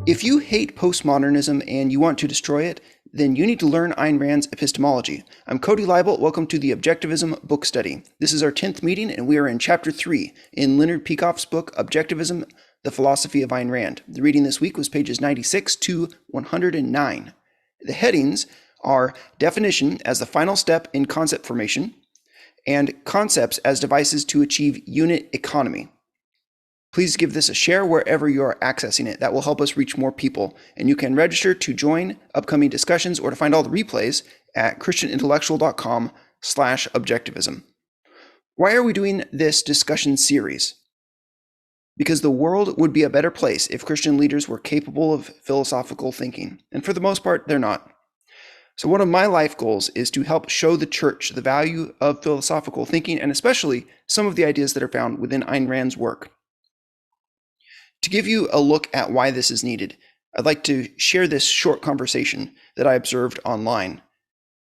If you hate postmodernism and you want to destroy it, then you need to learn Ayn Rand's epistemology. I'm Cody Leibel. Welcome to the Objectivism Book Study. This is our 10th meeting, and we are in Chapter 3 in Leonard Peikoff's book, Objectivism, the Philosophy of Ayn Rand. The reading this week was pages 96 to 109. The headings are Definition as the final step in concept formation, and Concepts as devices to achieve unit economy. Please give this a share wherever you are accessing it. That will help us reach more people. And you can register to join upcoming discussions or to find all the replays at christianintellectual.com/objectivism. Why are we doing this discussion series? Because the world would be a better place if Christian leaders were capable of philosophical thinking. And for the most part, they're not. So one of my life goals is to help show the church the value of philosophical thinking, and especially some of the ideas that are found within Ayn Rand's work. To give you a look at why this is needed, I'd like to share this short conversation that I observed online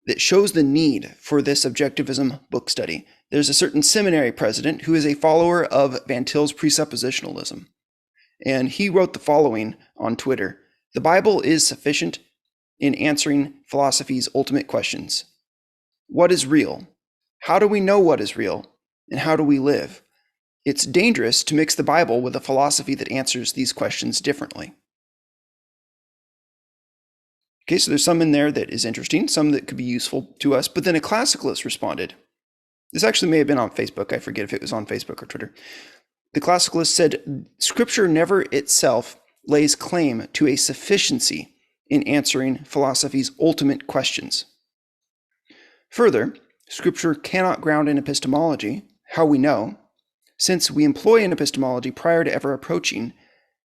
that shows the need for this Objectivism book study. There's a certain seminary president who is a follower of Van Til's presuppositionalism, and he wrote the following on Twitter: "The Bible is sufficient in answering philosophy's ultimate questions. What is real? How do we know what is real? And how do we live? It's dangerous to mix the Bible with a philosophy that answers these questions differently." Okay, so there's some in there that is interesting, some that could be useful to us, but then a classicalist responded. This actually may have been on Facebook. I forget if it was on Facebook or Twitter. The classicalist said, "Scripture never itself lays claim to a sufficiency in answering philosophy's ultimate questions. Further, Scripture cannot ground in epistemology, how we know, since we employ an epistemology prior to ever approaching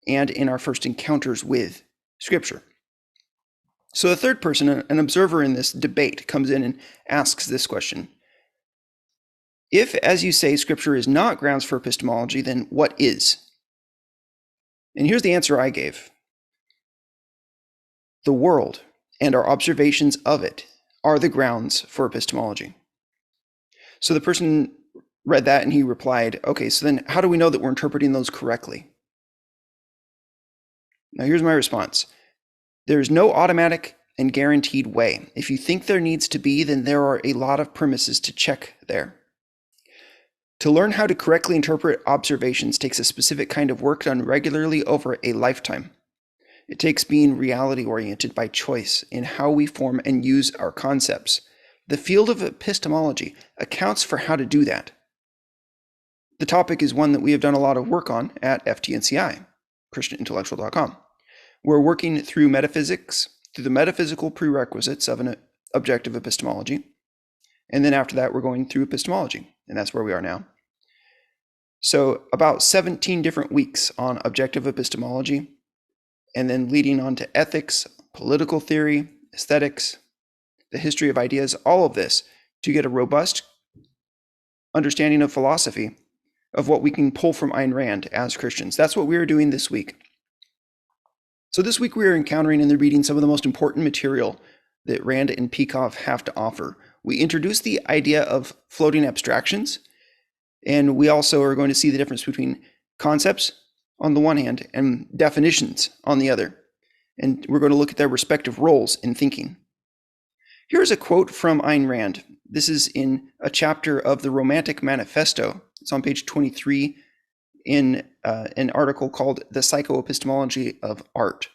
and in our first encounters with Scripture." So the third person, an observer in this debate, comes in and asks this question: if, as you say, Scripture is not grounds for epistemology, then what is? And here's the answer I gave. The world and our observations of it are the grounds for epistemology. So the person read that and he replied, okay, so then how do we know that we're interpreting those correctly? Now here's my response. There's no automatic and guaranteed way. If you think there needs to be, then there are a lot of premises to check there. To learn how to correctly interpret observations takes a specific kind of work done regularly over a lifetime. It takes being reality-oriented by choice in how we form and use our concepts. The field of epistemology accounts for how to do that. The topic is one that we have done a lot of work on at FTNCI, christianintellectual.com. We're working through metaphysics, through the metaphysical prerequisites of an objective epistemology. And then after that, we're going through epistemology. And that's where we are now. So about 17 different weeks on objective epistemology, and then leading on to ethics, political theory, aesthetics, the history of ideas, all of this to get a robust understanding of philosophy, of what we can pull from Ayn Rand as Christians. That's what we are doing this week. So this week we are encountering in the reading some of the most important material that Rand and Peikoff have to offer. We introduce the idea of floating abstractions, and we also are going to see the difference between concepts on the one hand and definitions on the other. And we're going to look at their respective roles in thinking. Here's a quote from Ayn Rand. This is in a chapter of the Romantic Manifesto. It's on page 23 in an article called The Psychoepistemology of Art.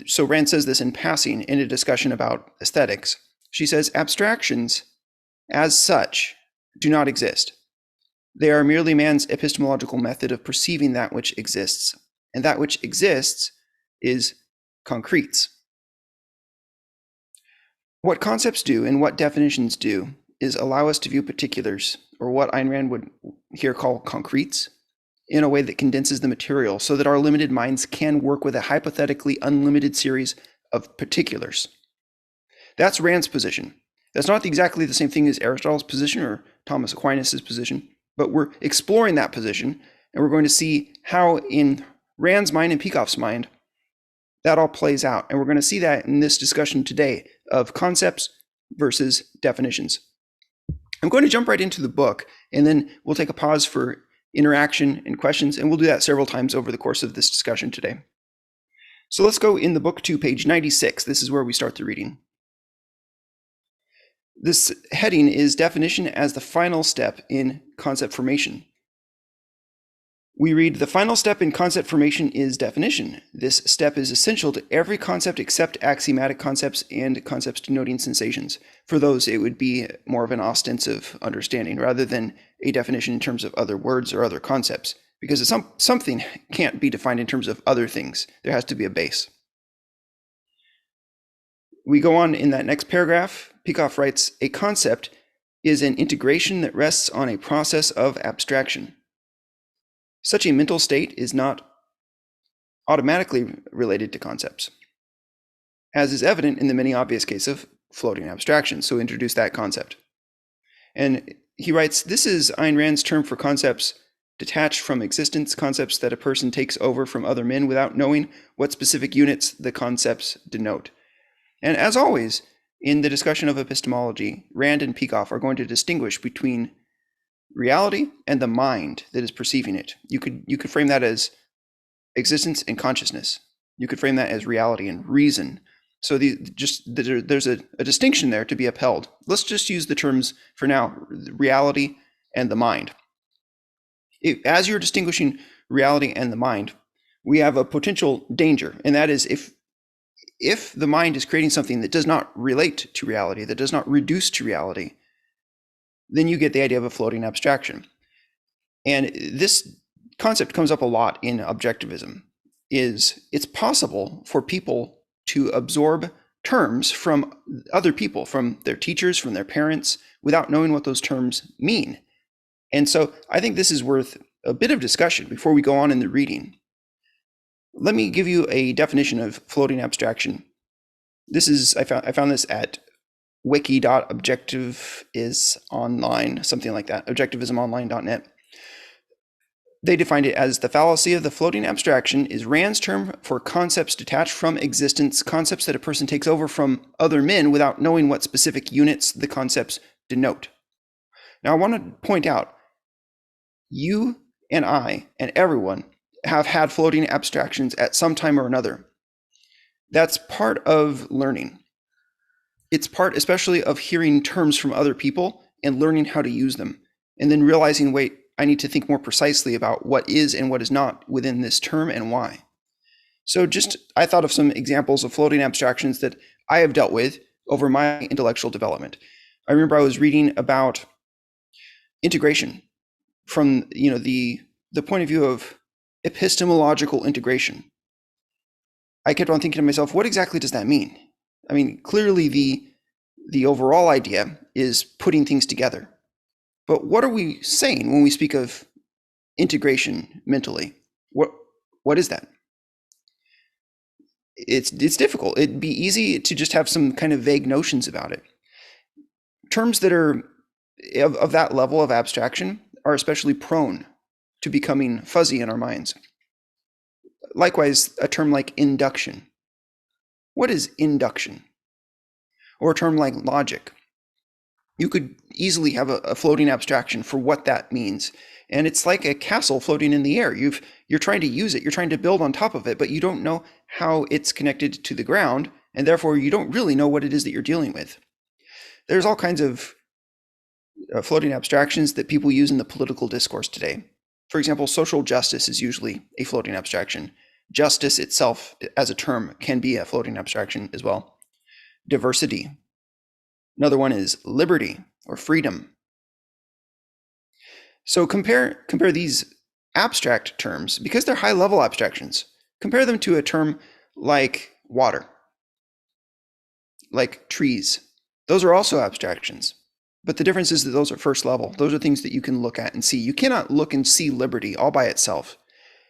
So Rand says this in passing in a discussion about aesthetics. She says, "Abstractions, as such, do not exist. They are merely man's epistemological method of perceiving that which exists, and that which exists is concretes. What concepts do and what definitions do is allow us to view particulars, or what Ayn Rand would here call concretes, in a way that condenses the material so that our limited minds can work with a hypothetically unlimited series of particulars." That's Rand's position. That's not exactly the same thing as Aristotle's position or Thomas Aquinas' position, but we're exploring that position, and we're going to see how in Rand's mind and Peikoff's mind that all plays out. And we're going to see that in this discussion today of concepts versus definitions. I'm going to jump right into the book, and then we'll take a pause for interaction and questions, and we'll do that several times over the course of this discussion today. So let's go in the book to page 96. This is where we start the reading. This heading is Definition as the Final Step in Concept Formation. We read, the final step in concept formation is definition. This step is essential to every concept except axiomatic concepts and concepts denoting sensations. For those, it would be more of an ostensive understanding rather than a definition in terms of other words or other concepts, because something can't be defined in terms of other things. There has to be a base. We go on in that next paragraph. Peikoff writes, a concept is an integration that rests on a process of abstraction. Such a mental state is not automatically related to concepts, as is evident in the many obvious cases of floating abstraction. So introduce that concept. And he writes, this is Ayn Rand's term for concepts detached from existence, concepts that a person takes over from other men without knowing what specific units the concepts denote. And as always, in the discussion of epistemology, Rand and Peikoff are going to distinguish between reality and the mind that is perceiving it. You could frame that as existence and consciousness. You could frame that as reality and reason. So there's a distinction there to be upheld. Let's just use the terms for now, reality and the mind. As you're distinguishing reality and the mind, we have a potential danger, and that is if the mind is creating something that does not relate to reality, that does not reduce to reality, then you get the idea of a floating abstraction. And this concept comes up a lot in objectivism, it's possible for people to absorb terms from other people, from their teachers, from their parents, without knowing what those terms mean. And so I think this is worth a bit of discussion before we go on in the reading. Let me give you a definition of floating abstraction. I found this at wiki.objectivisonline, something like that, objectivismonline.net. They defined it as the fallacy of the floating abstraction is Rand's term for concepts detached from existence, concepts that a person takes over from other men without knowing what specific units the concepts denote. Now, I want to point out, you and I and everyone have had floating abstractions at some time or another. That's part of learning. It's part especially of hearing terms from other people and learning how to use them, and then realizing, wait, I need to think more precisely about what is and what is not within this term and why. So I thought of some examples of floating abstractions that I have dealt with over my intellectual development. I remember I was reading about integration from the point of view of epistemological integration. I kept on thinking to myself, what exactly does that mean? I mean, clearly the overall idea is putting things together. But what are we saying when we speak of integration mentally? What is that? It's difficult. It'd be easy to just have some kind of vague notions about it. Terms that are of that level of abstraction are especially prone to becoming fuzzy in our minds. Likewise, a term like induction. What is induction? Or a term like logic. You could easily have a floating abstraction for what that means. And it's like a castle floating in the air. You're trying to use it, you're trying to build on top of it, but you don't know how it's connected to the ground, and therefore you don't really know what it is that you're dealing with. There's all kinds of floating abstractions that people use in the political discourse today. For example, social justice is usually a floating abstraction. Justice itself as a term can be a floating abstraction as well. Diversity. Another one is liberty or freedom. So compare these abstract terms, because they're high-level abstractions. Compare them to a term like water, like trees. Those are also abstractions. But the difference is that those are first level. Those are things that you can look at and see. You cannot look and see liberty all by itself.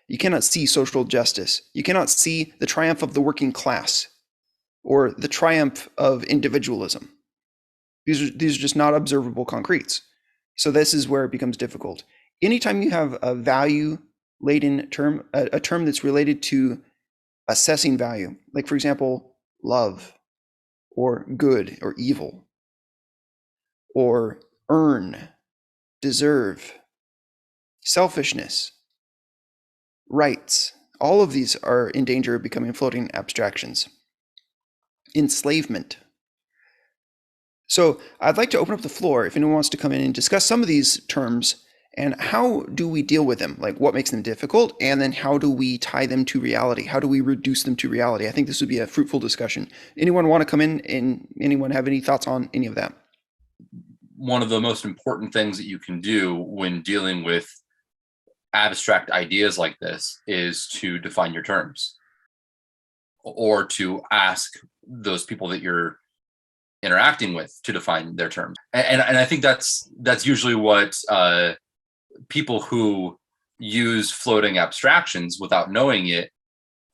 You cannot see social justice. You cannot see the triumph of the working class or the triumph of individualism. These are just not observable concretes. So this is where it becomes difficult. Anytime you have a value-laden term, a term that's related to assessing value, like for example, love, or good or evil, or earn, deserve, selfishness, rights, All of these are in danger of becoming floating abstractions. Enslavement. So I'd like to open up the floor if anyone wants to come in and discuss some of these terms and how do we deal with them? Like what makes them difficult? And then how do we tie them to reality? How do we reduce them to reality? I think this would be a fruitful discussion. Anyone want to come in and anyone have any thoughts on any of that? One of the most important things that you can do when dealing with abstract ideas like this is to define your terms, or to ask those people that you're interacting with to define their terms. And I think that's usually what people who use floating abstractions without knowing it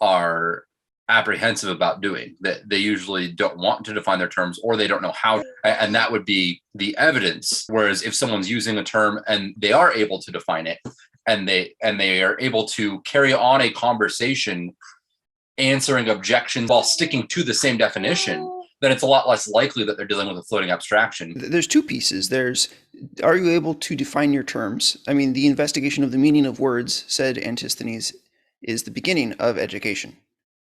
are apprehensive about doing. That they usually don't want to define their terms, or they don't know how, and that would be the evidence. Whereas if someone's using a term and they are able to define it, and they are able to carry on a conversation answering objections while sticking to the same definition, then it's a lot less likely that they're dealing with a floating abstraction. There's two pieces. There's, are you able to define your terms? I mean, the investigation of the meaning of words, said Antisthenes, is the beginning of education.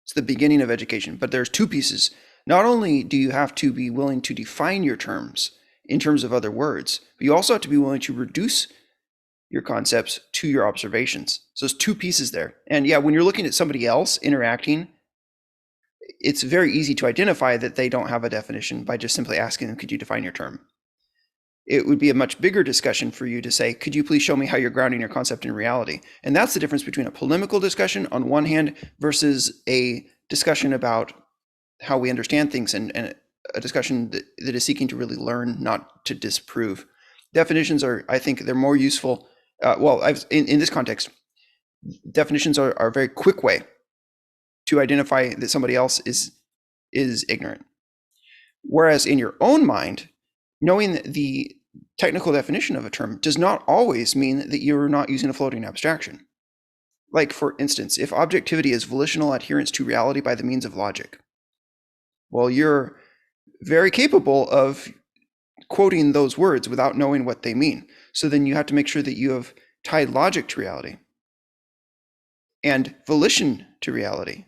It's the beginning of education. But there's two pieces. Not only do you have to be willing to define your terms in terms of other words, but you also have to be willing to reduce your concepts to your observations. So there's two pieces there. And yeah, when you're looking at somebody else interacting, it's very easy to identify that they don't have a definition by just simply asking them, could you define your term? It would be a much bigger discussion for you to say, could you please show me how you're grounding your concept in reality? And that's the difference between a polemical discussion on one hand versus a discussion about how we understand things, and a discussion that is seeking to really learn, not to disprove. Definitions are, I think, they're more useful. In this context, definitions are a very quick way to identify that somebody else is ignorant. Whereas in your own mind, knowing the technical definition of a term does not always mean that you're not using a floating abstraction. Like, for instance, if objectivity is volitional adherence to reality by the means of logic, well, you're very capable of quoting those words without knowing what they mean. So then you have to make sure that you have tied logic to reality and volition to reality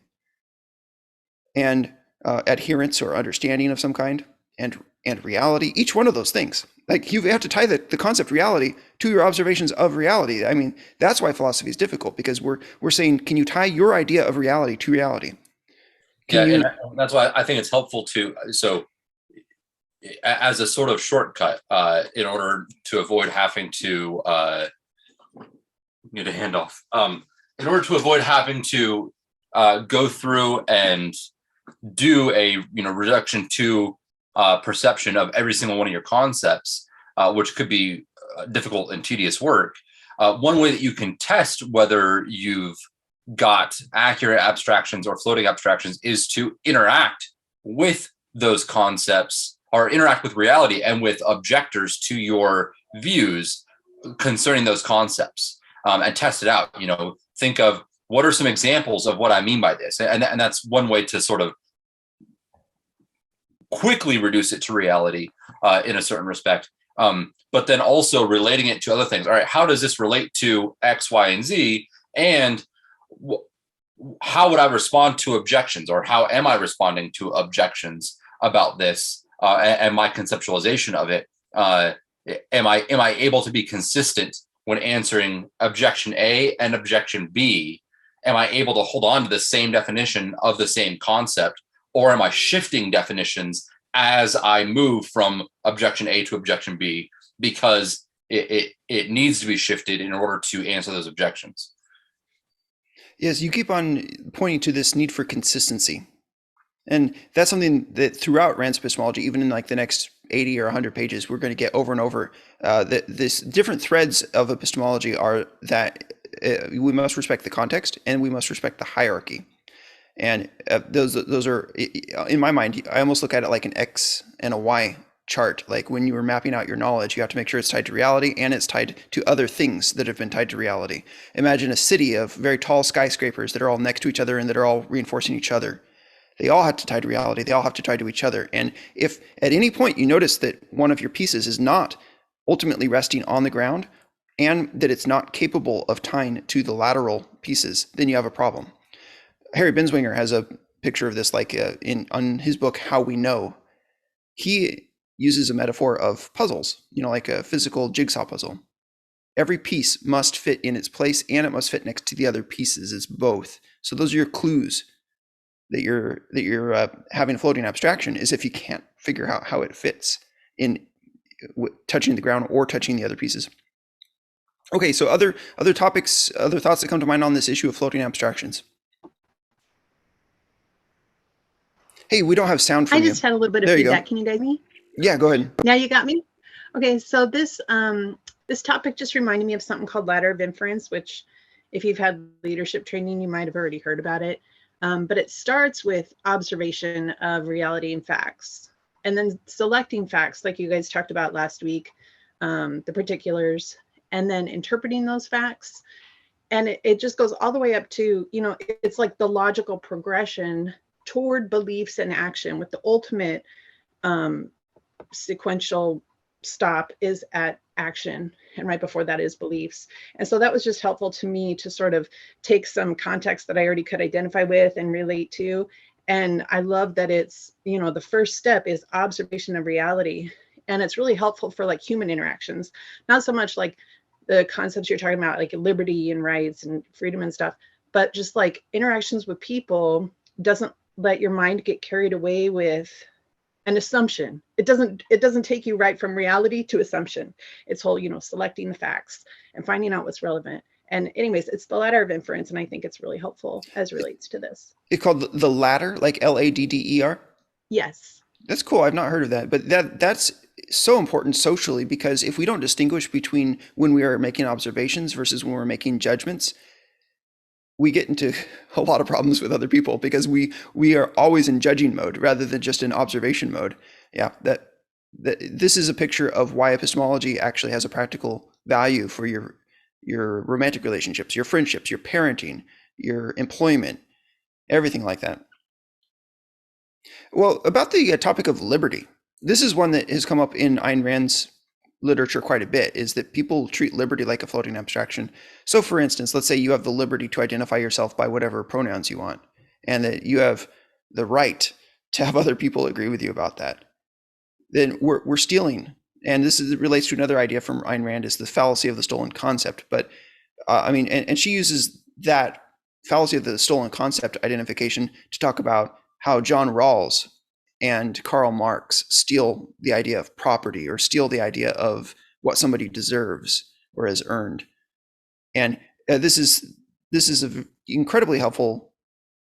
and adherence or understanding of some kind and reality, each one of those things. Like, you have to tie the concept reality to your observations of reality. I mean, that's why philosophy is difficult, because we're saying, can you tie your idea of reality to reality? And that's why I think it's helpful to, so as a sort of shortcut, in order to avoid having to need a handoff, in order to avoid having to go through and do a reduction to perception of every single one of your concepts, which could be difficult and tedious work. One way that you can test whether you've got accurate abstractions or floating abstractions is to interact with those concepts, or interact with reality and with objectors to your views concerning those concepts, and test it out. Think of, what are some examples of what I mean by this? And that's one way to sort of quickly reduce it to reality in a certain respect. But then also relating it to other things. All right, how does this relate to X, Y, and Z? And how would I respond to objections, or how am I responding to objections about this, and my conceptualization of it? Am I able to be consistent when answering objection A and objection B? Am I able to hold on to the same definition of the same concept, or am I shifting definitions as I move from objection A to objection B, because it needs to be shifted in order to answer those objections? Yes, you keep on pointing to this need for consistency. And that's something that throughout Rand's epistemology, even in like the next 80 or 100 pages, we're going to get over and over. This different threads of epistemology are that we must respect the context and we must respect the hierarchy. And those are, in my mind, I almost look at it like an X and a Y chart. Like, when you are mapping out your knowledge, you have to make sure it's tied to reality and it's tied to other things that have been tied to reality. Imagine a city of very tall skyscrapers that are all next to each other and that are all reinforcing each other. They all have to tie to reality. They all have to tie to each other. And if at any point you notice that one of your pieces is not ultimately resting on the ground, and that it's not capable of tying to the lateral pieces, then you have a problem. Harry Binswanger has a picture of this, like on his book How We Know. He uses a metaphor of puzzles, like a physical jigsaw puzzle. Every piece must fit in its place, and it must fit next to the other pieces. It's both. So those are your clues that you're having a floating abstraction, is if you can't figure out how it fits in touching the ground or touching the other pieces. Okay, so other topics, other thoughts that come to mind on this issue of floating abstractions. Hey, we don't have sound from you. I just had a little bit of feedback. Can you guys hear me? Yeah, go ahead. Now you got me? Okay, so this topic just reminded me of something called ladder of inference, which if you've had leadership training, you might have already heard about it. But it starts with observation of reality and facts, and then selecting facts like you guys talked about last week, the particulars, and then interpreting those facts. And it just goes all the way up to, it's like the logical progression toward beliefs and action, with the ultimate sequential stop is at action, and right before that is beliefs. And so that was just helpful to me to sort of take some context that I already could identify with and relate to. And I love that it's, the first step is observation of reality, and it's really helpful for like human interactions, not so much like the concepts you're talking about, like liberty and rights and freedom and stuff, but just like interactions with people. Doesn't let your mind get carried away with an assumption. It doesn't take you right from reality to assumption. It's whole, selecting the facts and finding out what's relevant. And anyways, it's the ladder of inference, and I think it's really helpful as relates to this. It's called the ladder, like LADDER? Yes. That's cool. I've not heard of that, but that's so important socially, because if we don't distinguish between when we are making observations versus when we're making judgments, we get into a lot of problems with other people, because we are always in judging mode rather than just in observation mode. Yeah, that this is a picture of why epistemology actually has a practical value for your romantic relationships, your friendships, your parenting, your employment, everything like that. Well, about the topic of liberty, this is one that has come up in Ayn Rand's literature quite a bit, is that people treat liberty like a floating abstraction. So for instance, let's say you have the liberty to identify yourself by whatever pronouns you want, and that you have the right to have other people agree with you about that. Then we're stealing. And this relates to another idea from Ayn Rand, is the fallacy of the stolen concept. But and she uses that fallacy of the stolen concept identification to talk about how John Rawls and Karl Marx steal the idea of property, or steal the idea of what somebody deserves or has earned. And this is an incredibly helpful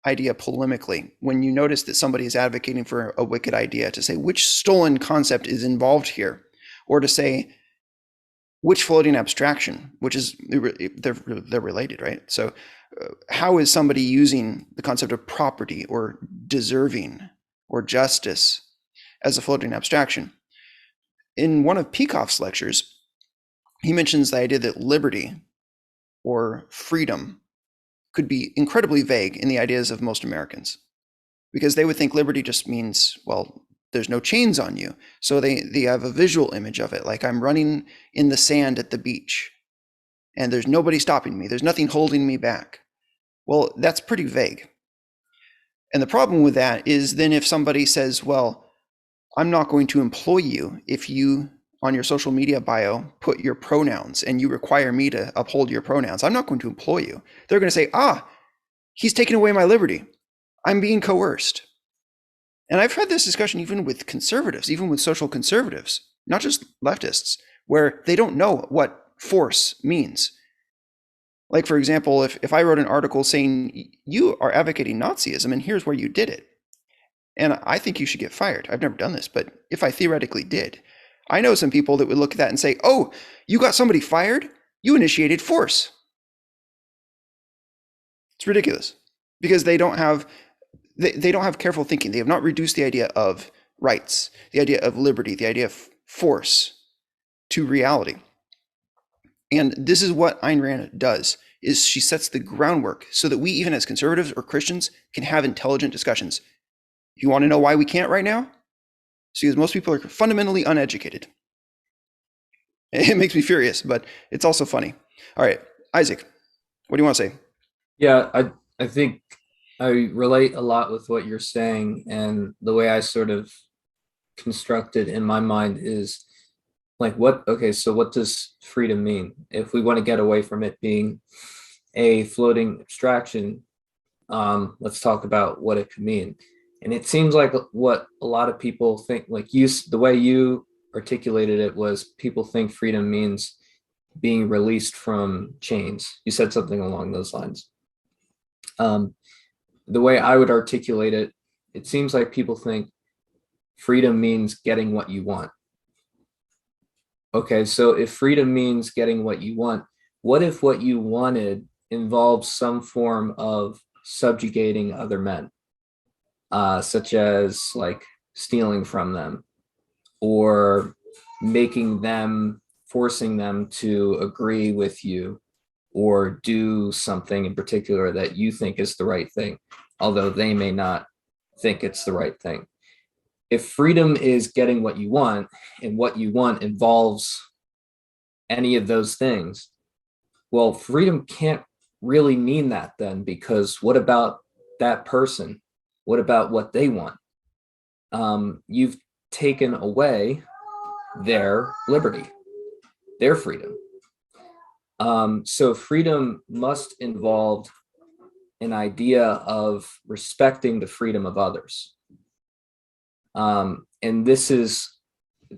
idea polemically, when you notice that somebody is advocating for a wicked idea, to say which stolen concept is involved here, or to say which floating abstraction, which is, they're related, right? So how is somebody using the concept of property or deserving or justice as a floating abstraction? In one of Peikoff's lectures, he mentions the idea that liberty or freedom could be incredibly vague in the ideas of most Americans, because they would think liberty just means, well, there's no chains on you. So they have a visual image of it, like I'm running in the sand at the beach and there's nobody stopping me. There's nothing holding me back. Well, that's pretty vague. And the problem with that is, then if somebody says, well, I'm not going to employ you if you, on your social media bio, put your pronouns and you require me to uphold your pronouns, I'm not going to employ you. They're going to say, he's taking away my liberty. I'm being coerced. And I've had this discussion even with conservatives, even with social conservatives, not just leftists, where they don't know what force means. Like, for example, if I wrote an article saying you are advocating Nazism and here's where you did it, and I think you should get fired. I've never done this, but if I theoretically did, I know some people that would look at that and say, oh, you got somebody fired? You initiated force. It's ridiculous, because they don't have careful thinking. They have not reduced the idea of rights, the idea of liberty, the idea of force to reality. And this is what Ayn Rand does, is she sets the groundwork so that we, even as conservatives or Christians, can have intelligent discussions. You want to know why we can't right now? It's because most people are fundamentally uneducated. It makes me furious, but it's also funny. All right, Isaac, what do you want to say? Yeah, I think I relate a lot with what you're saying, and the way I sort of constructed in my mind is like, okay, so what does freedom mean? If we want to get away from it being a floating abstraction, let's talk about what it could mean. And it seems like what a lot of people think, like the way you articulated it was people think freedom means being released from chains. You said something along those lines. The way I would articulate it, it seems like people think freedom means getting what you want. Okay, so if freedom means getting what you want, what if what you wanted involves some form of subjugating other men, such as like stealing from them or forcing them to agree with you or do something in particular that you think is the right thing, although they may not think it's the right thing. If freedom is getting what you want and what you want involves any of those things, well, freedom can't really mean that then, because what about that person? What about what they want? You've taken away their liberty, their freedom. So freedom must involve an idea of respecting the freedom of others. And this is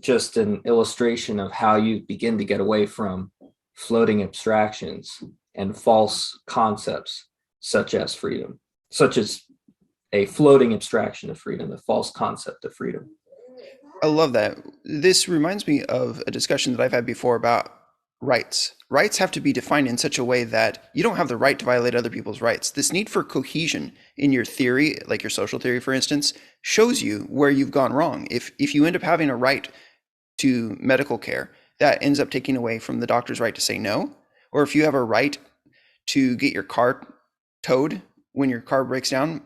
just an illustration of how you begin to get away from floating abstractions and false concepts, such as freedom, such as a floating abstraction of freedom, a false concept of freedom. I love that. This reminds me of a discussion that I've had before about rights. Rights have to be defined in such a way that you don't have the right to violate other people's rights. This need for cohesion in your theory, like your social theory, for instance, shows you where you've gone wrong. If you end up having a right to medical care, that ends up taking away from the doctor's right to say no. Or if you have a right to get your car towed when your car breaks down,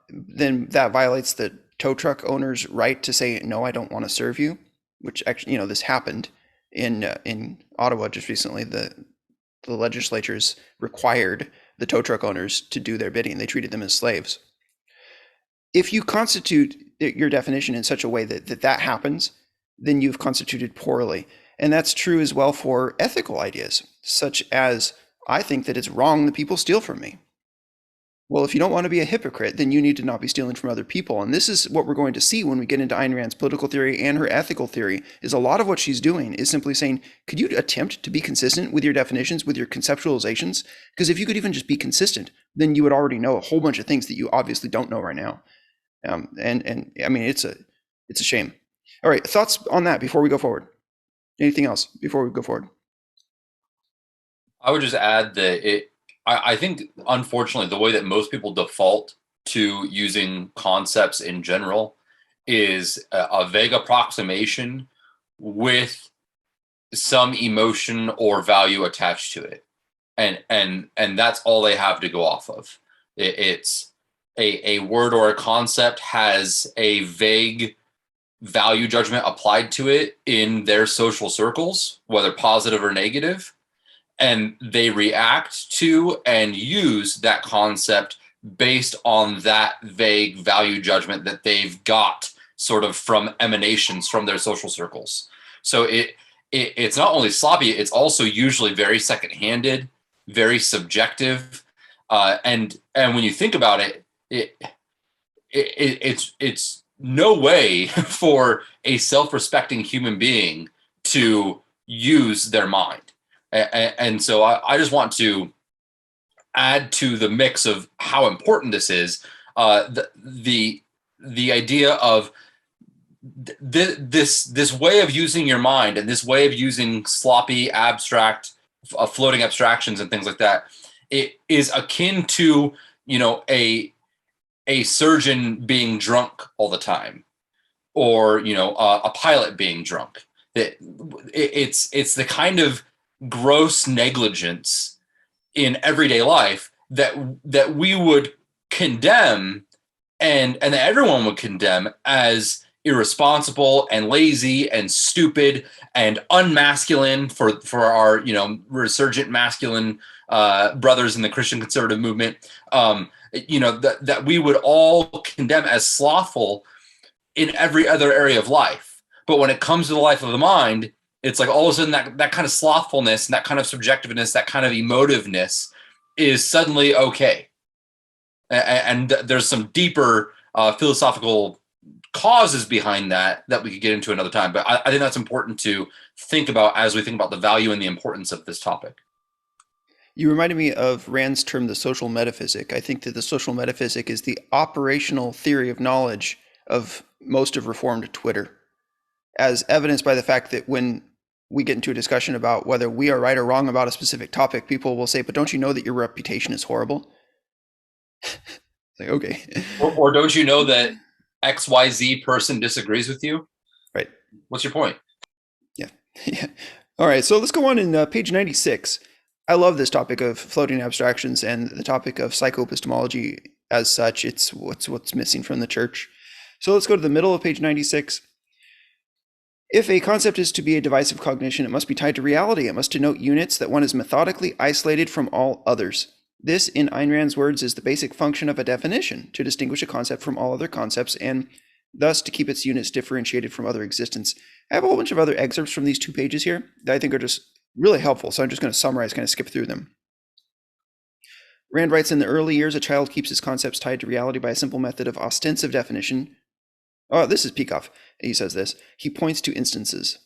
then that violates the tow truck owner's right to say, no, I don't want to serve you, which actually, this happened in Ottawa just recently. The legislatures required the tow truck owners to do their bidding. They treated them as slaves. If you constitute your definition in such a way that happens, then you've constituted poorly. And that's true as well for ethical ideas, such as, I think that it's wrong that people steal from me. Well, if you don't want to be a hypocrite, then you need to not be stealing from other people. And this is what we're going to see when we get into Ayn Rand's political theory and her ethical theory, is a lot of what she's doing is simply saying, could you attempt to be consistent with your definitions, with your conceptualizations? Because if you could even just be consistent, then you would already know a whole bunch of things that you obviously don't know right now. And I mean, it's a shame. All right, thoughts on that before we go forward? Anything else before we go forward? I would just add that I think, unfortunately, the way that most people default to using concepts in general is a vague approximation with some emotion or value attached to it. And that's all they have to go off of. It's a word or a concept has a vague value judgment applied to it in their social circles, whether positive or negative, and they react to and use that concept based on that vague value judgment that they've got sort of from emanations from their social circles. So it's not only sloppy, it's also usually very second-handed, very subjective, and when you think about it, it's no way for a self-respecting human being to use their mind. And so I just want to add to the mix of how important this is, the idea of this way of using your mind and this way of using sloppy, abstract, floating abstractions and things like that. It is akin to, a surgeon being drunk all the time, or a pilot being drunk. It's the kind of gross negligence in everyday life that we would condemn and that everyone would condemn as irresponsible and lazy and stupid and unmasculine for our, you know, resurgent masculine brothers in the Christian conservative movement, you know, that we would all condemn as slothful in every other area of life. But when it comes to the life of the mind, it's like all of a sudden that kind of slothfulness and that kind of subjectiveness, that kind of emotiveness is suddenly okay. And there's some deeper philosophical causes behind that we could get into another time. But I think that's important to think about as we think about the value and the importance of this topic. You reminded me of Rand's term, the social metaphysic. I think that the social metaphysic is the operational theory of knowledge of most of Reformed Twitter, as evidenced by the fact that when we get into a discussion about whether we are right or wrong about a specific topic, people will say, but don't you know that your reputation is horrible? Like, okay. Or don't you know that XYZ person disagrees with you? Right. What's your point? Yeah. Yeah. All right. So let's go on in page 96. I love this topic of floating abstractions and the topic of psychoepistemology as such. It's what's missing from the church. So let's go to the middle of page 96. If a concept is to be a device of cognition, it must be tied to reality. It must denote units that one is methodically isolated from all others. This, in Ayn Rand's words, is the basic function of a definition, to distinguish a concept from all other concepts and thus to keep its units differentiated from other existence. I have a whole bunch of other excerpts from these 2 pages here that I think are just really helpful, so I'm just going to summarize, kind of skip through them. Rand writes, in the early years, a child keeps his concepts tied to reality by a simple method of ostensive definition. Oh, this is Peikoff. He says this. He points to instances.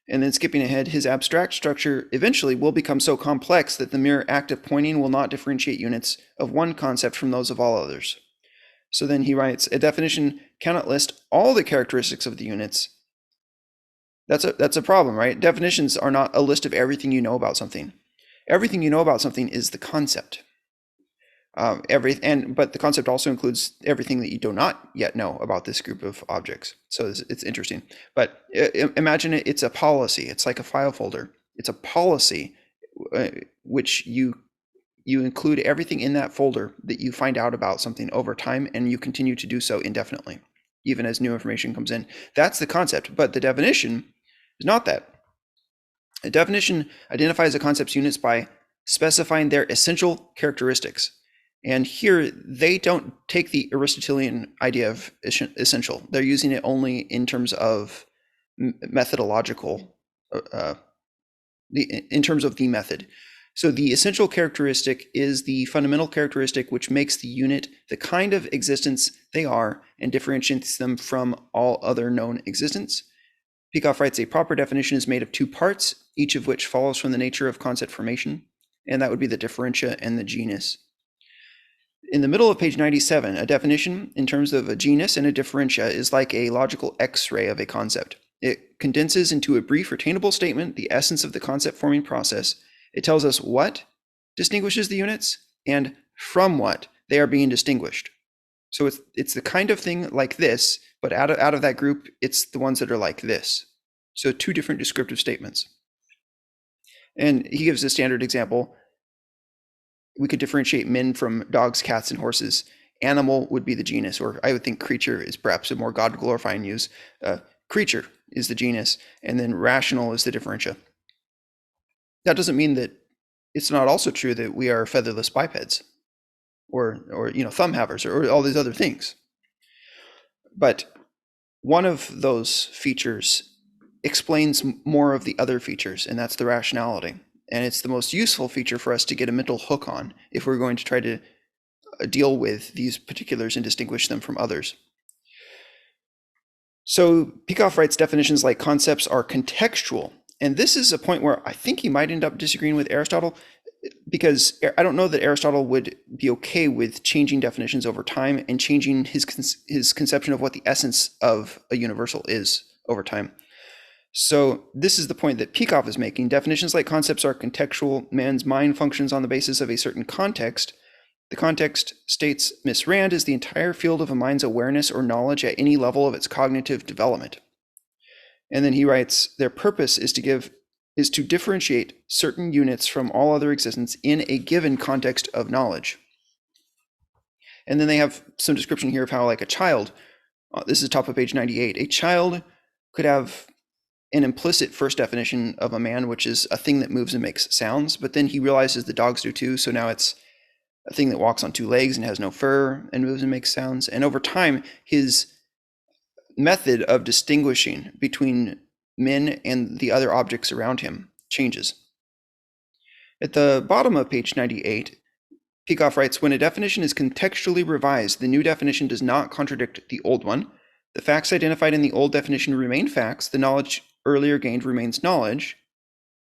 And then skipping ahead, his abstract structure eventually will become so complex that the mere act of pointing will not differentiate units of one concept from those of all others. So then he writes, a definition cannot list all the characteristics of the units. That's a problem, right? Definitions are not a list of everything you know about something. Everything you know about something is the concept. But the concept also includes everything that you do not yet know about this group of objects. So it's interesting. But imagine it's a policy. It's like a file folder. It's a policy which you include everything in that folder that you find out about something over time, and you continue to do so indefinitely, even as new information comes in. That's the concept. But the definition is not that. A definition identifies a concept's units by specifying their essential characteristics. And here, they don't take the Aristotelian idea of essential. They're using it only in terms of methodological, in terms of the method. So the essential characteristic is the fundamental characteristic which makes the unit the kind of existence they are and differentiates them from all other known existence. Peikoff writes, a proper definition is made of 2 parts, each of which follows from the nature of concept formation, and that would be the differentia and the genus. In the middle of page 97, a definition in terms of a genus and a differentia is like a logical X-ray of a concept. It condenses into a brief retainable statement the essence of the concept forming process. It tells us what distinguishes the units and from what they are being distinguished. So it's the kind of thing like this, but out of that group, it's the ones that are like this. So 2 different descriptive statements. And he gives a standard example. We could differentiate men from dogs, cats, and horses. Animal would be the genus, or I would think creature is perhaps a more God-glorifying use. Creature is the genus, and then rational is the differentia. That doesn't mean that it's not also true that we are featherless bipeds, or thumb havers, or all these other things. But one of those features explains more of the other features, and that's the rationality. And it's the most useful feature for us to get a mental hook on if we're going to try to deal with these particulars and distinguish them from others. So Peikoff writes definitions like concepts are contextual. And this is a point where I think he might end up disagreeing with Aristotle, because I don't know that Aristotle would be okay with changing definitions over time and changing his conception of what the essence of a universal is over time. So this is the point that Peikoff is making. Definitions like concepts are contextual. Man's mind functions on the basis of a certain context. The context, states Miss Rand, is the entire field of a mind's awareness or knowledge at any level of its cognitive development. And then he writes, their purpose is to differentiate certain units from all other existence in a given context of knowledge. And then they have some description here of how, like a child, This is top of page 98. A child could have an implicit first definition of a man, which is a thing that moves and makes sounds, but then he realizes the dogs do too, so now it's a thing that walks on two legs and has no fur and moves and makes sounds. And over time, his method of distinguishing between men and the other objects around him changes. At the bottom of page 98, Peikoff writes, when a definition is contextually revised, the new definition does not contradict the old one. The facts identified in the old definition remain facts. The knowledge earlier gained remains knowledge.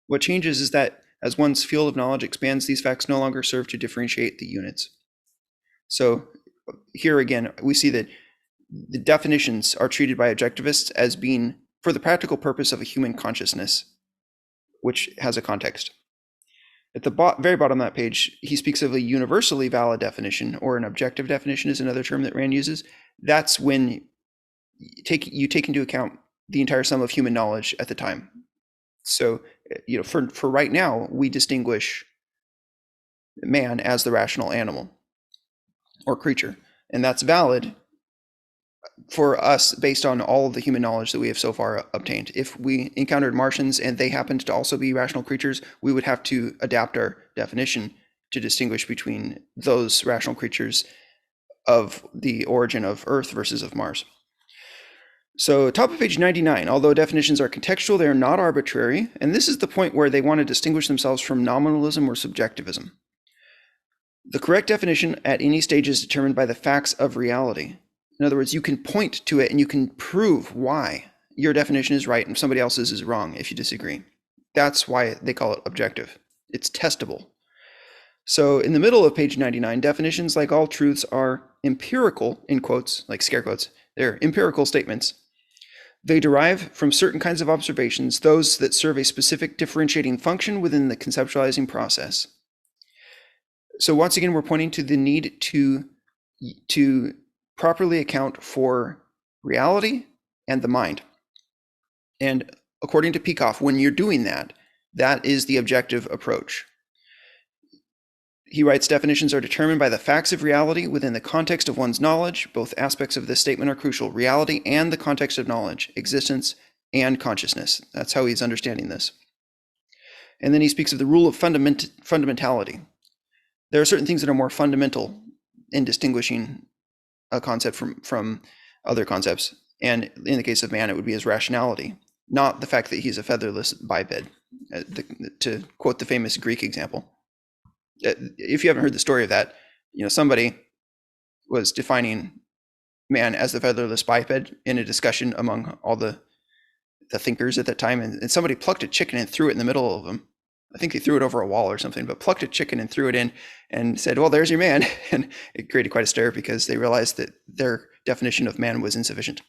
What changes is that as one's field of knowledge expands, these facts no longer serve to differentiate the units. So here again, we see that the definitions are treated by objectivists as being for the practical purpose of a human consciousness, which has a context. At the very bottom of that page, he speaks of a universally valid definition, or an objective definition is another term that Rand uses. That's when you take into account the entire sum of human knowledge at the time. So, for right now, we distinguish man as the rational animal or creature, and that's valid for us based on all of the human knowledge that we have so far obtained. If we encountered Martians and they happened to also be rational creatures, we would have to adapt our definition to distinguish between those rational creatures of the origin of Earth versus of Mars. So top of page 99, although definitions are contextual, they are not arbitrary. And this is the point where they want to distinguish themselves from nominalism or subjectivism. The correct definition at any stage is determined by the facts of reality. In other words, you can point to it and you can prove why your definition is right and somebody else's is wrong if you disagree. That's why they call it objective. It's testable. So in the middle of page 99, definitions, like all truths, are empirical, in quotes, like scare quotes. They're empirical statements. They derive from certain kinds of observations, those that serve a specific differentiating function within the conceptualizing process. So once again, we're pointing to the need to properly account for reality and the mind. And according to Peikoff, when you're doing that, that is the objective approach. He writes, definitions are determined by the facts of reality within the context of one's knowledge. Both aspects of this statement are crucial: reality and the context of knowledge, existence and consciousness. That's how he's understanding this. And then he speaks of the rule of fundamentality. There are certain things that are more fundamental in distinguishing a concept from other concepts. And in the case of man, it would be his rationality, not the fact that he's a featherless biped, to quote the famous Greek example. If you haven't heard the story of that, somebody was defining man as the featherless biped in a discussion among all the thinkers at that time, and somebody plucked a chicken and threw it in the middle of them. I think they threw it over a wall or something, but plucked a chicken and threw it in and said, well, there's your man. And it created quite a stir because they realized that their definition of man was insufficient.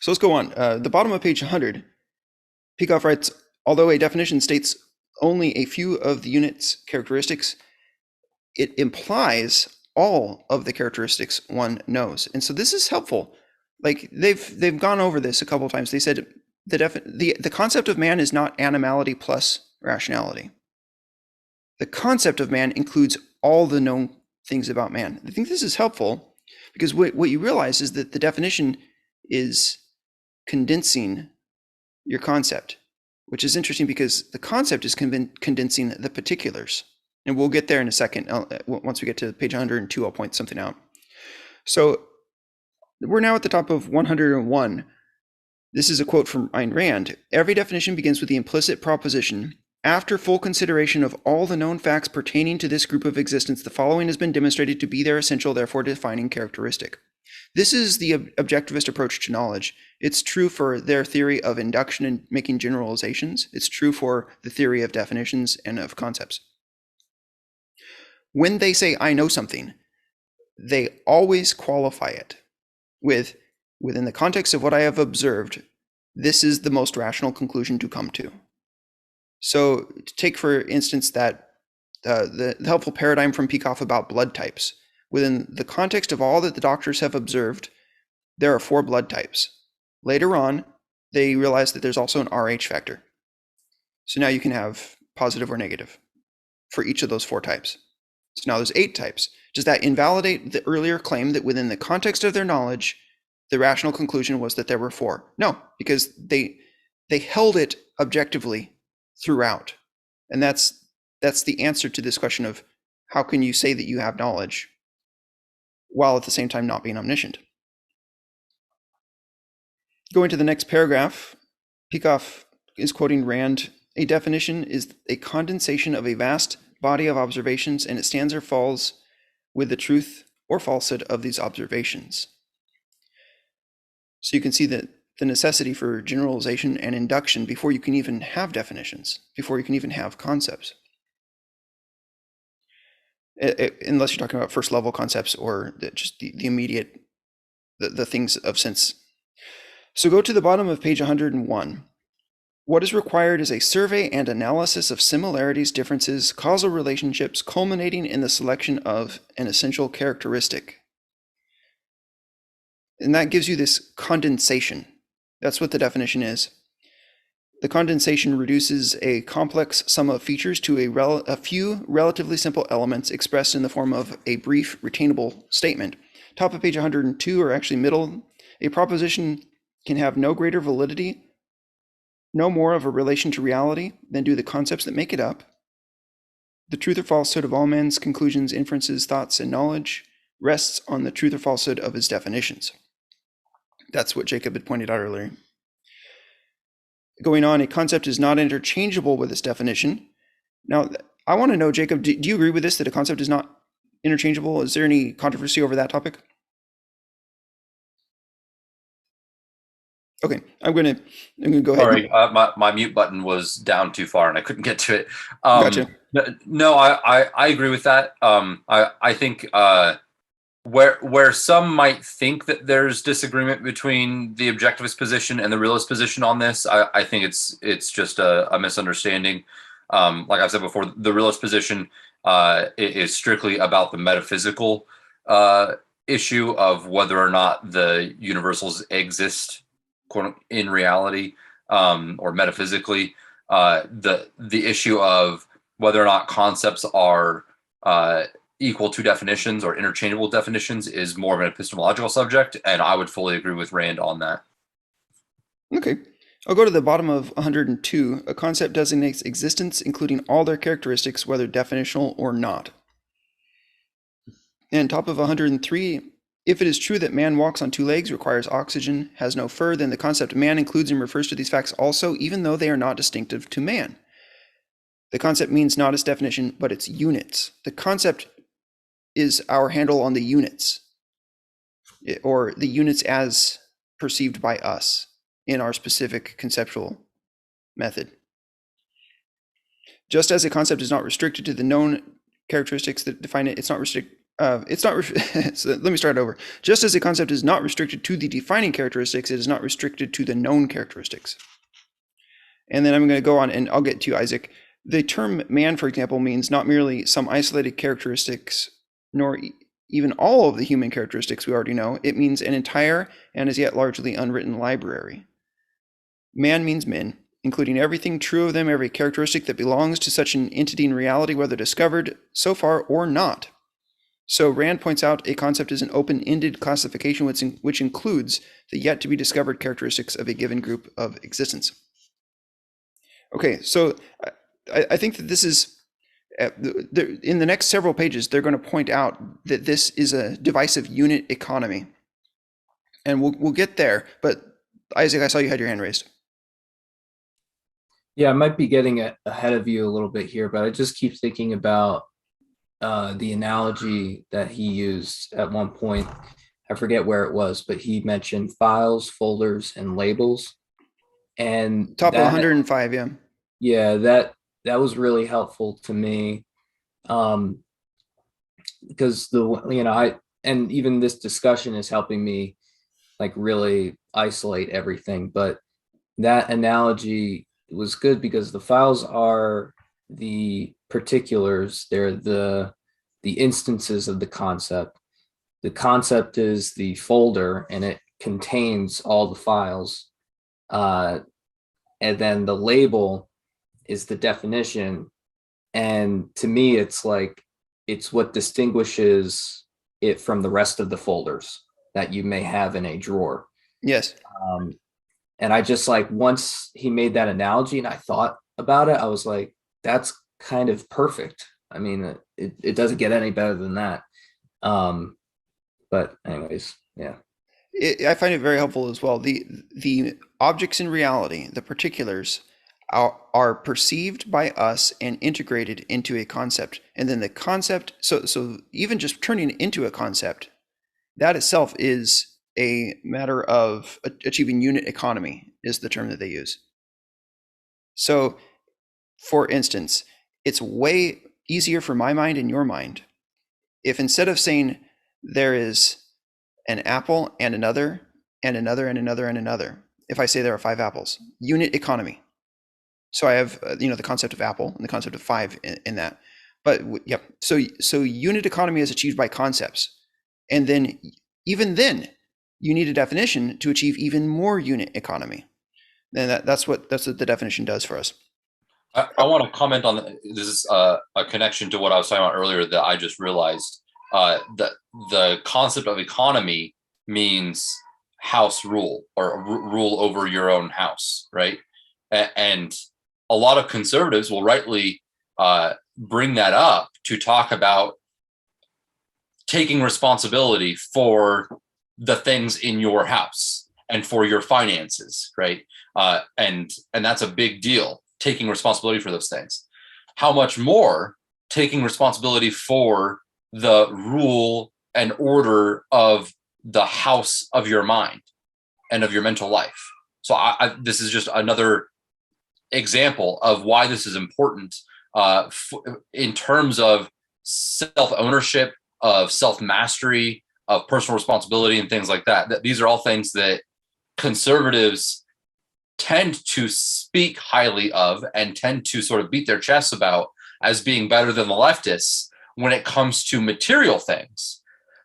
So let's go on. The bottom of page 100, Peikoff writes, although a definition states only a few of the unit's characteristics, it implies all of the characteristics one knows. And so this is helpful. Like they've gone over this a couple of times. They said the concept of man is not animality plus rationality. The concept of man includes all the known things about man. I think this is helpful because what you realize is that the definition is condensing your concept, which is interesting because the concept is condensing the particulars. And we'll get there in a second. Once we get to page 102, I'll point something out. So we're now at the top of 101. This is a quote from Ayn Rand. Every definition begins with the implicit proposition: after full consideration of all the known facts pertaining to this group of existence, the following has been demonstrated to be their essential, therefore defining characteristic. This is the objectivist approach to knowledge. It's true for their theory of induction and making generalizations. It's true for the theory of definitions and of concepts. When they say, I know something, they always qualify it with, within the context of what I have observed, this is the most rational conclusion to come to. So take, for instance, that the helpful paradigm from Peikoff about blood types. Within the context of all that the doctors have observed, there are 4 blood types. Later on, they realize that there's also an Rh factor. So now you can have positive or negative for each of those 4 types. So now there's 8 types. Does that invalidate the earlier claim that within the context of their knowledge, the rational conclusion was that there were 4? No, because they held it objectively throughout. And that's the answer to this question of how can you say that you have knowledge while at the same time not being omniscient? Going to the next paragraph, Peikoff is quoting Rand. A definition is a condensation of a vast body of observations, and it stands or falls with the truth or falsehood of these observations. So you can see that the necessity for generalization and induction before you can even have definitions, before you can even have concepts. Unless you're talking about first level concepts or just the immediate, the things of sense. So go to the bottom of page 101. What is required is a survey and analysis of similarities, differences, causal relationships, culminating in the selection of an essential characteristic. And that gives you this condensation. That's what the definition is. The condensation reduces a complex sum of features to a few relatively simple elements expressed in the form of a brief, retainable statement. Top of page 102, or actually middle, a proposition can have no greater validity, no more of a relation to reality than do the concepts that make it up. The truth or falsehood of all men's conclusions, inferences, thoughts, and knowledge rests on the truth or falsehood of his definitions. That's what Jacob had pointed out earlier. Going on, a concept is not interchangeable with this definition. Now, I want to know, Jacob, do you agree with this, that a concept is not interchangeable? Is there any controversy over that topic? Okay, I'm gonna go ahead. Sorry, my mute button was down too far and I couldn't get to it. Gotcha. No, I agree with that. I think where some might think that there's disagreement between the objectivist position and the realist position on this, I think it's just a misunderstanding. Like I've said before, the realist position is strictly about the metaphysical issue of whether or not the universals exist in reality or metaphysically. The issue of whether or not concepts are equal to definitions or interchangeable definitions is more of an epistemological subject, and I would fully agree with Rand on that. Okay. I'll go to the bottom of 102. A concept designates existence, including all their characteristics, whether definitional or not. And top of 103, if it is true that man walks on 2 legs, requires oxygen, has no fur, then the concept man includes and refers to these facts also, even though they are not distinctive to man. The concept means not its definition, but its units. The concept is our handle on the units, or the units as perceived by us in our specific conceptual method. Just as a concept is not restricted to the known characteristics that define it, so let me start over. Just as a concept is not restricted to the defining characteristics, it is not restricted to the known characteristics. And then I'm going to go on, and I'll get to you, Isaac. The term man, for example, means not merely some isolated characteristics, nor even all of the human characteristics we already know. It means an entire and as yet largely unwritten library. Man means men, including everything true of them, every characteristic that belongs to such an entity in reality, whether discovered so far or not. So Rand points out a concept is an open-ended classification which includes the yet to be discovered characteristics of a given group of existence. Okay, so I think that this is, in the next several pages, they're going to point out that this is a divisive unit economy. And we'll get there, but Isaac, I saw you had your hand raised. Yeah, I might be getting ahead of you a little bit here, but I just keep thinking about the analogy that he used at one point. I forget where it was, but he mentioned files, folders, and labels. And top of 105, yeah. Yeah, that was really helpful to me, because and even this discussion is helping me like really isolate everything. But that analogy was good because the files are the particulars, they're the instances of the concept. The concept is the folder and it contains all the files, and then the label is the definition. And to me, it's like it's what distinguishes it from the rest of the folders that you may have in a drawer. Yes. And I just like, once he made that analogy and I thought about it, I was like, that's kind of perfect. I mean, it doesn't get any better than that. But anyways, yeah. I find it very helpful as well. The objects in reality, the particulars, are perceived by us and integrated into a concept. And then the concept, so even just turning it into a concept, that itself is a matter of achieving unit economy, is the term that they use. So, for instance, it's way easier for my mind and your mind if instead of saying there is an apple and another and another and another and another, if I say there are 5 apples, unit economy. So I have the concept of apple and the concept of 5 in that. But yep, so unit economy is achieved by concepts, and then even then you need a definition to achieve even more unit economy. And that's what the definition does for us. I want to comment on this is a connection to what I was talking about earlier that I just realized. The concept of economy means house rule, or rule over your own house, right? And a lot of conservatives will rightly bring that up to talk about taking responsibility for the things in your house and for your finances, right? And that's a big deal, taking responsibility for those things. How much more taking responsibility for the rule and order of the house of your mind and of your mental life. So this is just another example of why this is important in terms of self-ownership, of self-mastery, of personal responsibility, and things like that. These are all things that conservatives tend to speak highly of and tend to sort of beat their chests about as being better than the leftists when it comes to material things.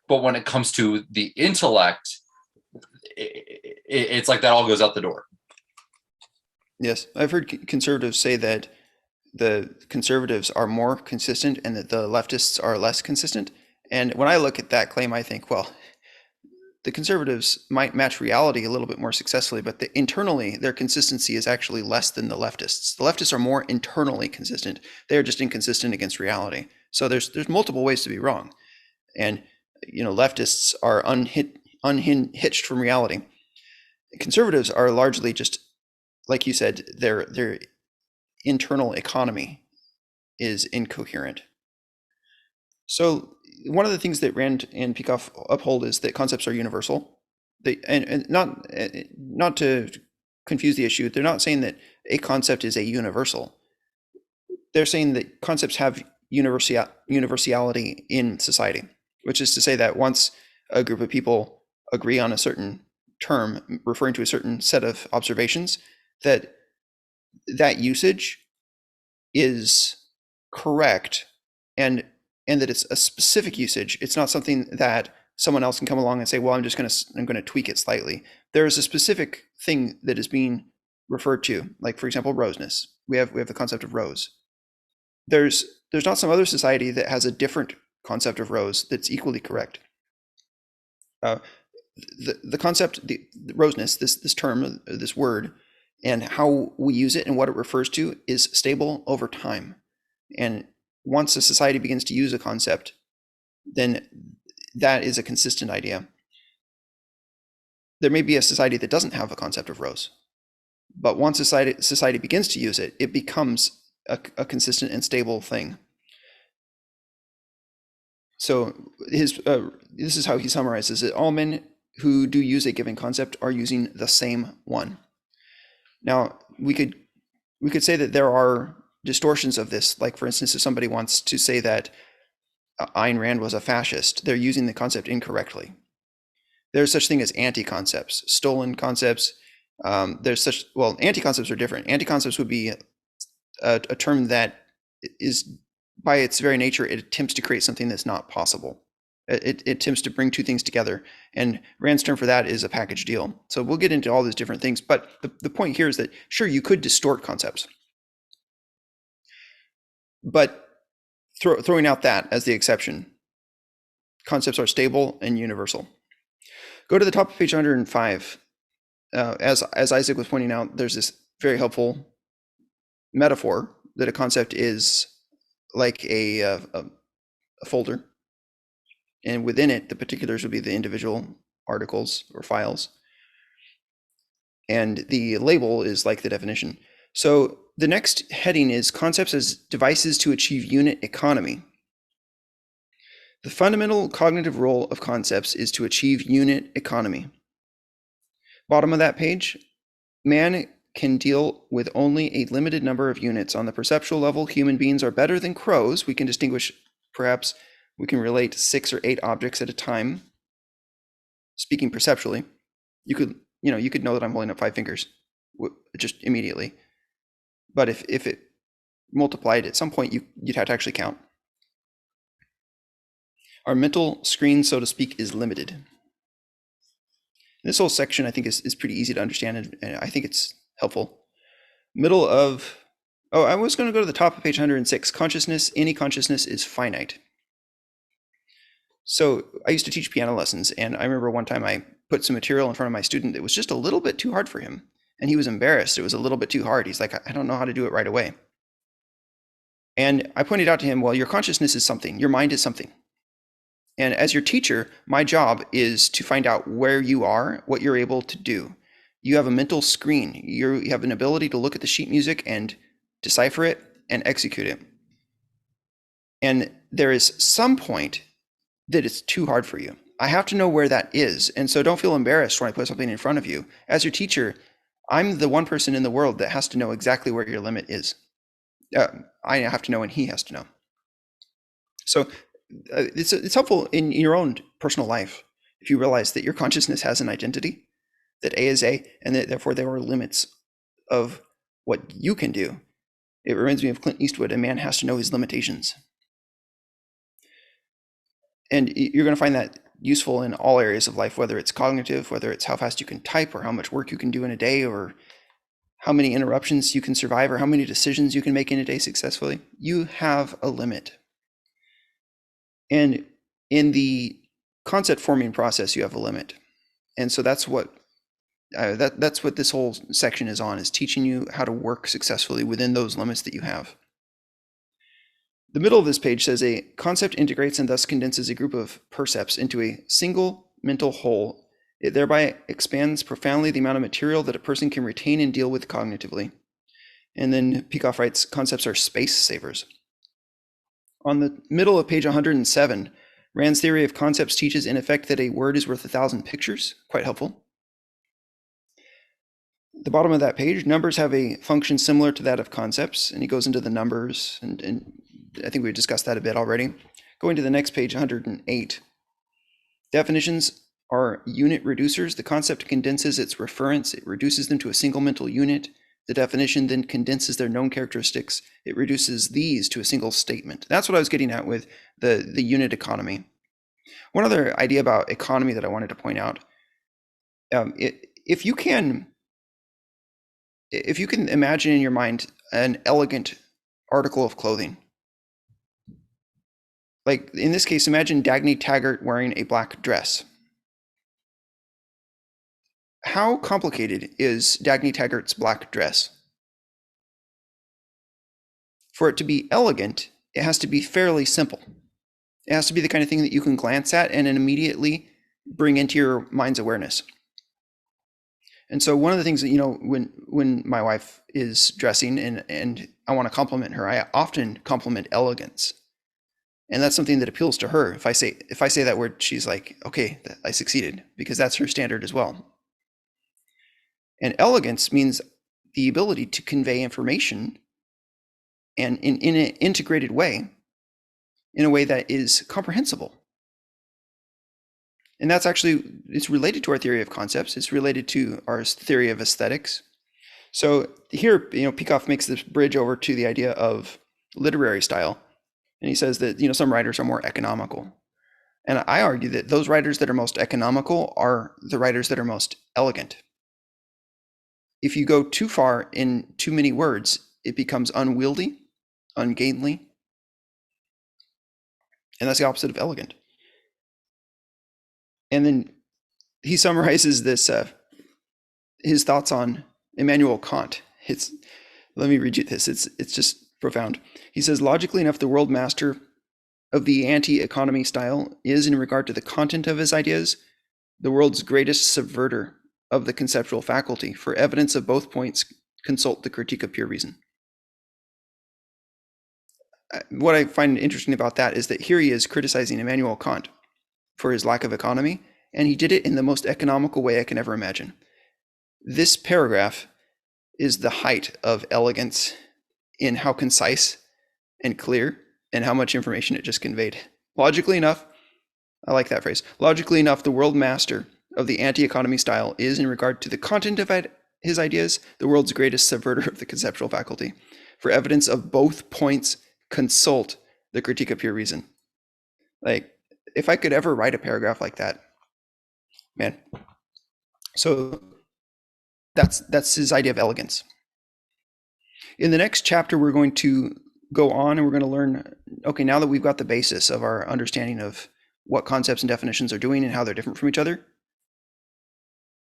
But when it comes to the intellect, it's like that all goes out the door. Yes, I've heard conservatives say that the conservatives are more consistent and that the leftists are less consistent. And when I look at that claim, I think, well, the conservatives might match reality a little bit more successfully, but internally, their consistency is actually less than the leftists. The leftists are more internally consistent. They're just inconsistent against reality. So there's multiple ways to be wrong. And, leftists are unhitched from reality. Conservatives are largely just, like you said, their internal economy is incoherent. So one of the things that Rand and Peikoff uphold is that concepts are universal. And not to confuse the issue, they're not saying that a concept is a universal. They're saying that concepts have universality in society, which is to say that once a group of people agree on a certain term referring to a certain set of observations, that usage is correct and that it's a specific usage. It's not something that someone else can come along and say, well, I'm going to tweak it slightly. There is a specific thing that is being referred to, like, for example, roseness. We have the concept of rose. There's not some other society that has a different concept of rose that's equally correct. The concept, the roseness, this term, this word, and how we use it and what it refers to is stable over time. And once a society begins to use a concept, then that is a consistent idea. There may be a society that doesn't have a concept of rose, but once society begins to use it, it becomes a consistent and stable thing. So this is how he summarizes it. All men who do use a given concept are using the same one. Now, we could say that there are distortions of this. Like, for instance, if somebody wants to say that Ayn Rand was a fascist, they're using the concept incorrectly. There's such thing as anti-concepts, stolen concepts. Anti-concepts are different. Anti-concepts would be a term that is, by its very nature, it attempts to create something that's not possible. It attempts to bring two things together. And Rand's term for that is a package deal. So we'll get into all these different things. But the point here is that, sure, you could distort concepts. But throwing out that as the exception. Concepts are stable and universal. Go to the top of page 105. As Isaac was pointing out, there's this very helpful metaphor that a concept is like a folder, and within it, the particulars would be the individual articles or files, and the label is like the definition. So the next heading is concepts as devices to achieve unit economy. The fundamental cognitive role of concepts is to achieve unit economy. Bottom of that page, man can deal with only a limited number of units. On the perceptual level, human beings are better than crows. We can distinguish, perhaps we can relate 6 or 8 objects at a time. Speaking perceptually, you could know that I'm holding up 5 fingers just immediately. But if it multiplied at some point, you'd have to actually count. Our mental screen, so to speak, is limited. This whole section, I think, is pretty easy to understand, and I think it's helpful. Middle of, I was going to go to the top of page 106. Consciousness, any consciousness is finite. So I used to teach piano lessons, and I remember one time I put some material in front of my student that was just a little bit too hard for him, and he was embarrassed. It was a little bit too hard. He's like, I don't know how to do it right away. And I pointed out to him, well, your consciousness is something. Your mind is something. And as your teacher, my job is to find out where you are, what you're able to do. You have a mental screen. You have an ability to look at the sheet music and decipher it and execute it. And there is some point that it's too hard for you. I have to know where that is. And so don't feel embarrassed when I put something in front of you. As your teacher, I'm the one person in the world that has to know exactly where your limit is. I have to know, and he has to know. So it's helpful in your own personal life if you realize that your consciousness has an identity, that A is A, and that therefore there are limits of what you can do. It reminds me of Clint Eastwood. A man has to know his limitations. And you're going to find that useful in all areas of life, whether it's cognitive, whether it's how fast you can type, or how much work you can do in a day, or how many interruptions you can survive, or how many decisions you can make in a day successfully. You have a limit. And in the concept forming process, you have a limit. And so that's what this whole section is on, is teaching you how to work successfully within those limits that you have. The middle of this page says a concept integrates and thus condenses a group of percepts into a single mental whole. It thereby expands profoundly the amount of material that a person can retain and deal with cognitively. And then Peikoff writes, concepts are space savers. On the middle of page 107, Rand's theory of concepts teaches in effect that a word is worth 1,000 pictures. Quite helpful. The bottom of that page, numbers have a function similar to that of concepts, and he goes into the numbers, and I think we've discussed that a bit already. Going to the next page, 108. Definitions are unit reducers. The concept condenses its referents. It reduces them to a single mental unit. The definition then condenses their known characteristics. It reduces these to a single statement. That's what I was getting at with the unit economy. One other idea about economy that I wanted to point out, if you can imagine in your mind an elegant article of clothing, like in this case, imagine Dagny Taggart wearing a black dress. How complicated is Dagny Taggart's black dress? For it to be elegant, it has to be fairly simple. It has to be the kind of thing that you can glance at and then immediately bring into your mind's awareness. And so one of the things that, when my wife is dressing and I want to compliment her, I often compliment elegance. And that's something that appeals to her. If I say that word, she's like, okay, I succeeded, because that's her standard as well. And elegance means the ability to convey information and in an integrated way, in a way that is comprehensible. And that's it's related to our theory of concepts. It's related to our theory of aesthetics. So here, Peikoff makes this bridge over to the idea of literary style. And he says that, some writers are more economical. And I argue that those writers that are most economical are the writers that are most elegant. If you go too far in too many words, it becomes unwieldy, ungainly, And that's the opposite of elegant. And then he summarizes this, his thoughts on Immanuel Kant. Let me read you this. It's just profound. He says, logically enough, the world master of the anti-economy style is, in regard to the content of his ideas, the world's greatest subverter of the conceptual faculty. For evidence of both points, consult the Critique of Pure Reason. What I find interesting about that is that here he is criticizing Immanuel Kant for his lack of economy, and he did it in the most economical way I can ever imagine. This paragraph is the height of elegance in how concise and clear and how much information it just conveyed. Logically enough, I like that phrase. Logically enough, the world master of the anti-economy style is, in regard to the content of his ideas, the world's greatest subverter of the conceptual faculty. For evidence of both points, consult the Critique of Pure Reason. Like, if I could ever write a paragraph like that, man. So that's his idea of elegance. In the next chapter, we're going to go on and we're going to learn, okay, now that we've got the basis of our understanding of what concepts and definitions are doing and how they're different from each other.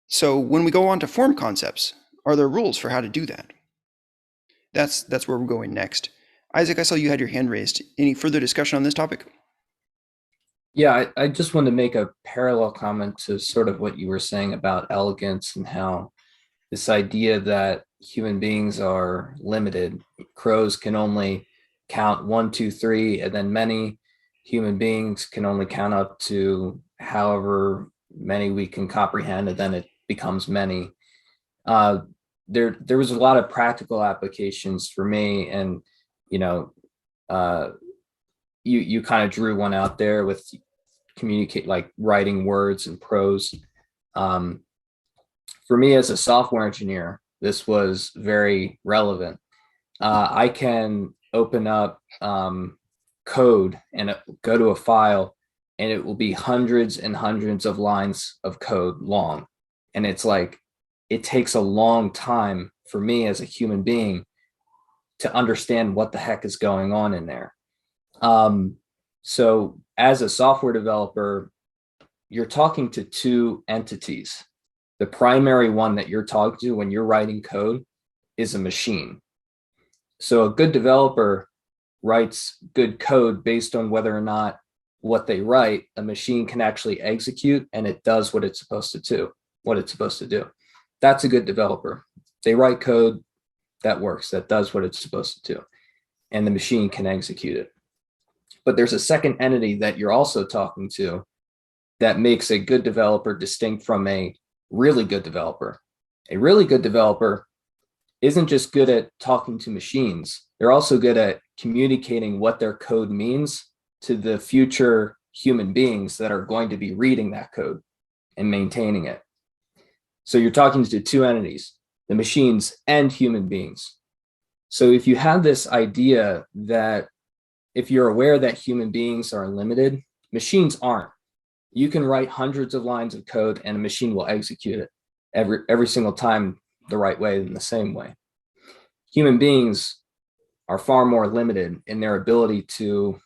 So when we go on to form concepts, are there rules for how to do that? That's where we're going next. Isaac, I saw you had your hand raised. Any further discussion on this topic? Yeah, I just wanted to make a parallel comment to sort of what you were saying about elegance and how this idea that human beings are limited. Crows can only count 1, 2, 3, and then many human beings can only count up to however many we can comprehend, and then it becomes many. There was a lot of practical applications for me, and you kind of drew one out there with communicate, like writing words and prose. For me as a software engineer, this was very relevant. I can open up code and go to a file, and it will be hundreds and hundreds of lines of code long. And it's like, it takes a long time for me as a human being to understand what the heck is going on in there. So as a software developer, you're talking to two entities. The primary one that you're talking to when you're writing code is a machine. So a good developer writes good code based on whether or not what they write, a machine can actually execute, and it does what it's supposed to do. That's a good developer. They write code that works, that does what it's supposed to do, and the machine can execute it. But there's a second entity that you're also talking to that makes a good developer distinct from a really good developer. A really good developer isn't just good at talking to machines. They're also good at communicating what their code means to the future human beings that are going to be reading that code and maintaining it. So you're talking to two entities, the machines and human beings. So if you have this idea that if you're aware that human beings are limited, machines aren't. You can write hundreds of lines of code and a machine will execute it every single time the right way in the same way. Human beings are far more limited in their ability to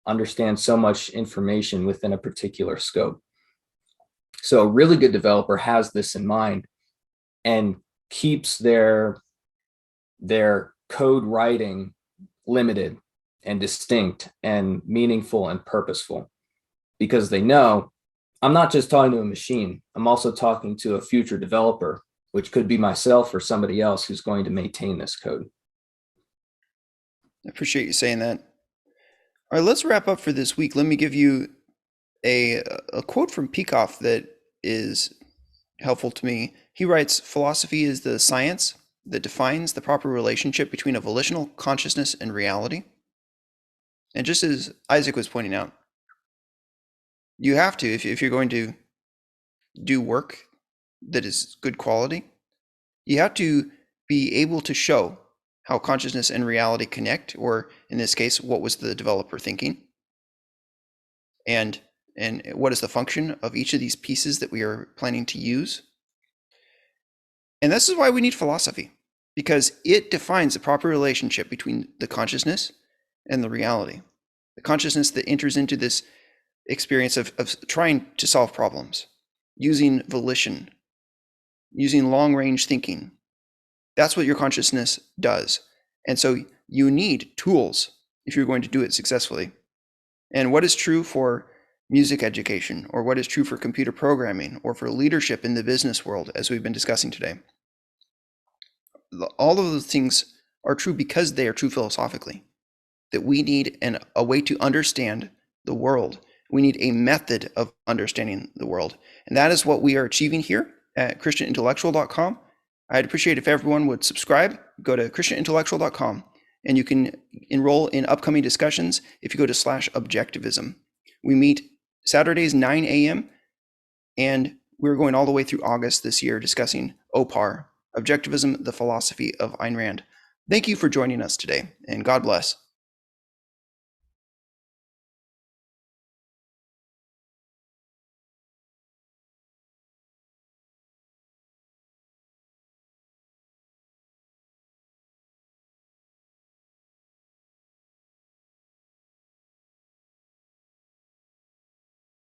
understand so much information within a particular scope. So a really good developer has this in mind and keeps their code writing limited and distinct and meaningful and purposeful, because they know I'm not just talking to a machine, I'm also talking to a future developer, which could be myself or somebody else who's going to maintain this code. I appreciate you saying that. All right, let's wrap up for this week. Let me give you a quote from Peikoff that is helpful to me. He writes, "Philosophy is the science that defines the proper relationship between a volitional consciousness and reality." And just as Isaac was pointing out, you have to, if you're going to do work that is good quality, you have to be able to show how consciousness and reality connect, or in this case, what was the developer thinking? And what is the function of each of these pieces that we are planning to use? And this is why we need philosophy, because it defines the proper relationship between the consciousness and the reality. the consciousness that enters into this experience of trying to solve problems, using volition, using long-range thinking. That's what your consciousness does. And so you need tools if you're going to do it successfully. And what is true for music education, or what is true for computer programming, or for leadership in the business world, as we've been discussing today? All of those things are true because they are true philosophically, that we need a way to understand the world. We need a method of understanding the world. And that is what we are achieving here at christianintellectual.com. I'd appreciate if everyone would subscribe, go to christianintellectual.com, and you can enroll in upcoming discussions if you go to /objectivism. We meet Saturdays, 9 a.m., and we're going all the way through August this year discussing OPAR, Objectivism, the Philosophy of Ayn Rand. Thank you for joining us today, and God bless.